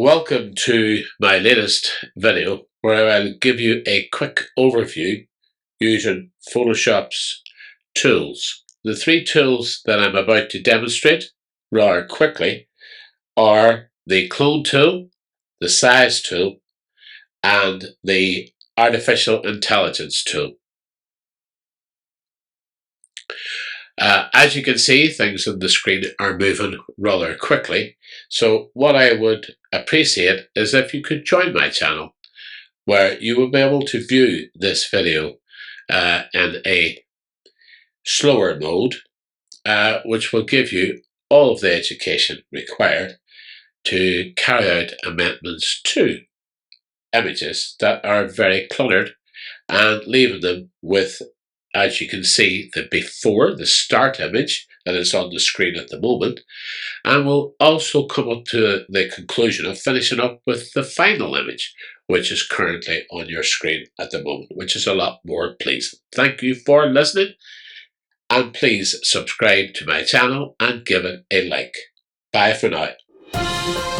Welcome to my latest video where I'll give you a quick overview using Photoshop's tools. The three tools that I'm about to demonstrate rather quickly are the clone tool, the size tool, and the artificial intelligence tool. As you can see, things on the screen are moving rather quickly. So what I would appreciate is if you could join my channel, where you will be able to view this video in a slower mode, which will give you all of the education required to carry out amendments to images that are very cluttered and leaving them with, as you can see, the start image that is on the screen at the moment, and we'll also come up to the conclusion of finishing up with the final image, which is currently on your screen at the moment, which is a lot more pleasing. Thank you for listening, and please subscribe to my channel and give it a like. Bye for now.